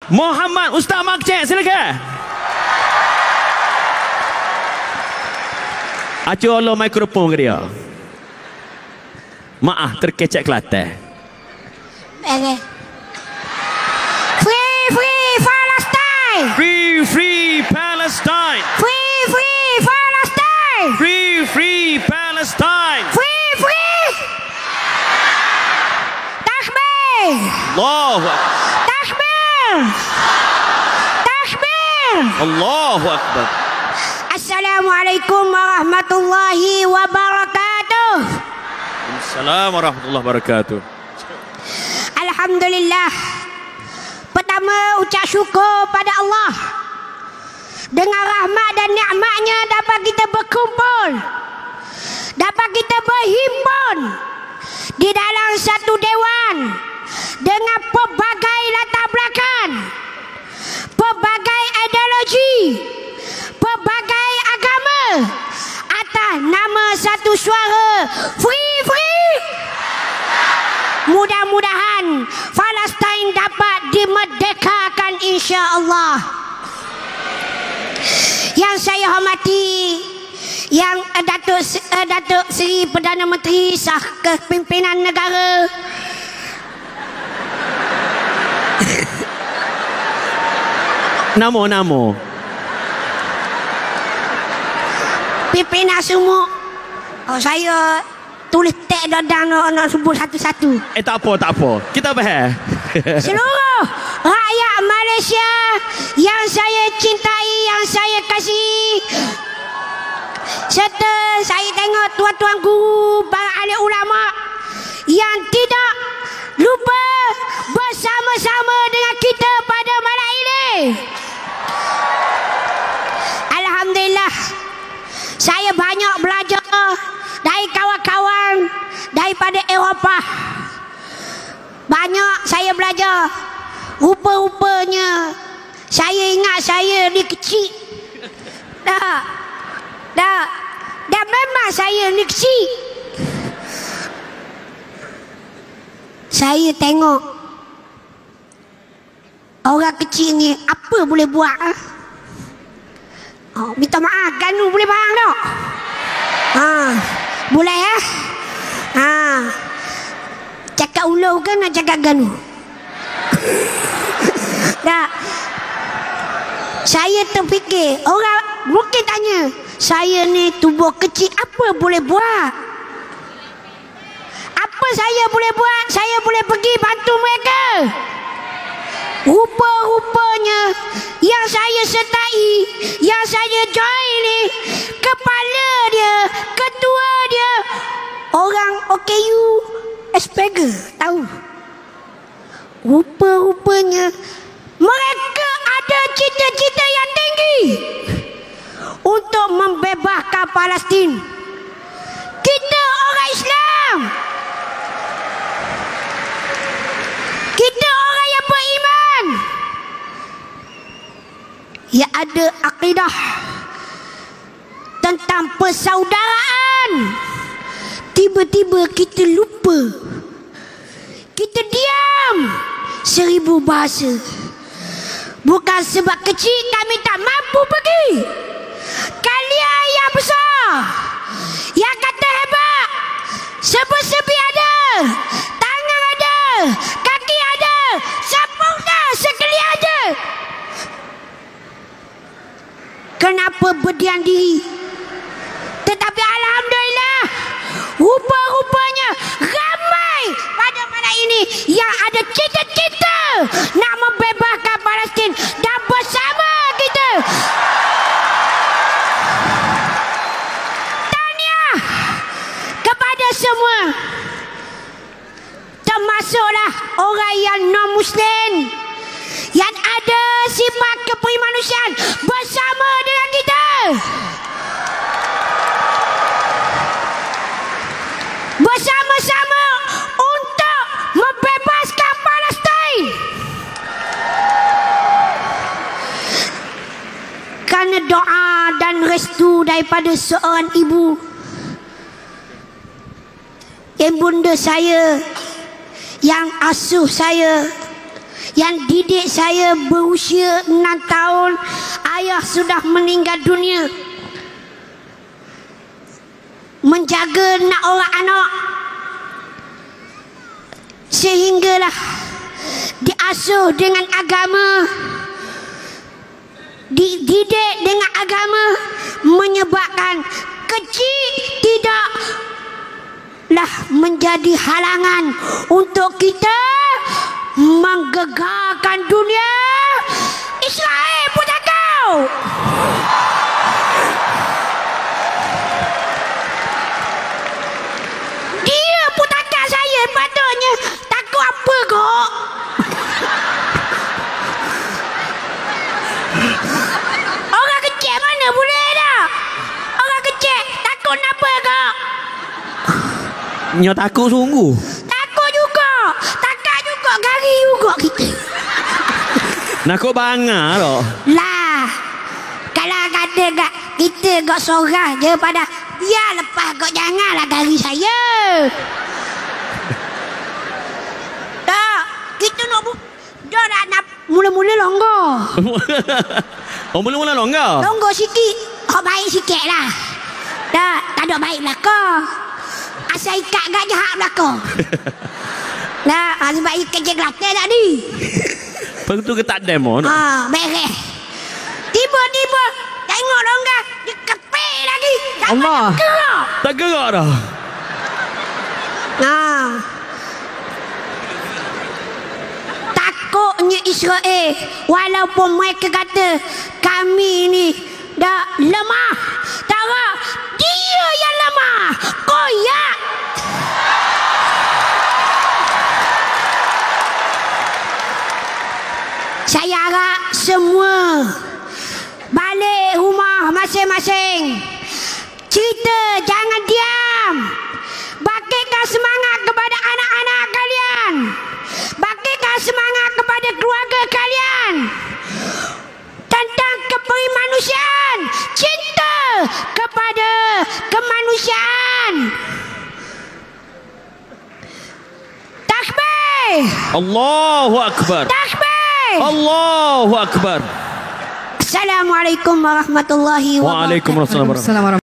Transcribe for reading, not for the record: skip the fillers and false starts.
Muhammad Ustaz Mak Cik, silakan. Acu Allah mikrofon ke dia. Maaf, terkecek Kelantan. Okay. Free, free Palestine! Free, free Palestine! Free, free Palestine! Free, free Palestine! Free, free! Takbir! Allahu Akbar! Takbir! Takbir! Allahu Akbar! Assalamualaikum warahmatullahi wabarakatuh. Assalamualaikum warahmatullahi wabarakatuh. Alhamdulillah. Pertama, ucap syukur pada Allah. Dengan rahmat dan nikmatnya dapat kita berkumpul, dapat kita berhimpun di dalam satu dewan dengan pelbagai latar belakang, pelbagai ideologi, pelbagai agama, atas nama satu suara free, free. Mudah-mudahan Palestin dapat dimerdekakan, insya-Allah. Yang saya hormati, yang Datuk Seri Perdana Menteri Sah Kepimpinan Negara, Namo. pimpinan semua. Saya tulis tag dan nak sebut satu-satu. Tak apa. Kita faham. Seluruh rakyat Malaysia yang saya cintai, yang saya kasihi, serta saya tengok tuan-tuan guru, para ahli ulama yang tidak lupa bersama-sama dengan kita pada malam ini. Alhamdulillah, saya banyak belajar dari kawan-kawan daripada Eropah. Banyak saya belajar. Rupa-rupanya saya ingat saya ni kecil. Tak. Dan memang saya ni kecil. Saya tengok orang kecil ni apa boleh buat. Minta maaf, Ganu boleh faham tak? Boleh ya? Cakap ulau kan nak cakap Ganu? Tak. Saya terfikir, orang mungkin tanya, saya ni tubuh kecil, apa boleh buat? Apa saya boleh buat? Saya boleh pergi bantu mereka. Rupa-rupanya yang saya sertai, yang saya join ni, kepala dia, ketua dia, orang OKU Asperger, tahu? Rupa-rupanya mereka ada cita-cita yang tinggi untuk membebaskan Palestin. Kita orang Islam, kita orang yang beriman, yang ada akidah tentang persaudaraan. Tiba-tiba kita lupa, kita diam 1000 bahasa. Bukan sebab kecil kami tak mampu pergi. Kalian yang besar, yang kata hebat, sebi-sebi ada, tangan ada, kaki ada, sempurna sekali aja. Kenapa berdiam diri? Tetapi alhamdulillah, rupa-rupanya ramai pada malam ini yang ada cita-cita nak membebaskan Palestin, dan bersama kita. Tahniah kepada semua, termasuklah orang yang non-Muslim yang ada sifat kemanusiaan bersama dengan kita. Bersama-sama untuk membebaskan Palestin. Kerana doa dan restu daripada seorang ibu, ibunda saya yang asuh saya, yang didik saya berusia 6 tahun. Ayah sudah meninggal dunia. Menjaga nak orang anak, sehinggalah diasuh dengan agama, dididik dengan agama, menyebabkan kecil tidaklah menjadi halangan untuk kita menggegarkan dunia Israel Putakau. Dia Putaka saya patutnya takut apa kok? Orang kecil mana boleh dah? Orang kecil takut apa kok? Nyo takut sungguh. Takut juga. Takut juga. Gari juga kita. Nakut bangga loh. Lah. Kalau kata gak kita gak sorang je pada ya lepas kau janganlah gari saya. Tak. Kita nak dah nak mula-mula longgar. Oh, mula-mula longgar? Longgar sikit. Oh, baik sikit lah. Tak ada baik belakang. Asal ikat gak jahat belakang. Nah, sebab ikat je gelata tadi. Lepas tu ke tak demo? Beres. Tiba-tiba tengok longgar dia kepek lagi. Allah. Tak gerak dah. Takutnya Israel, walaupun mereka kata kami ni dah lemah, tara dia yang lemah, koyak. Saya harap semua balik rumah masing-masing. Cerita, jangan diam. Bangkitkan semangat kepada anak-anak kalian. Bangkitkan semangat kepada keluarga kalian. Tentang kemanusiaan. Cinta kepada kemanusiaan. Takbir. Allahu Akbar. Takbir. Allahu Akbar. Assalamualaikum warahmatullahi wabarakatuh. Waalaikumsalam.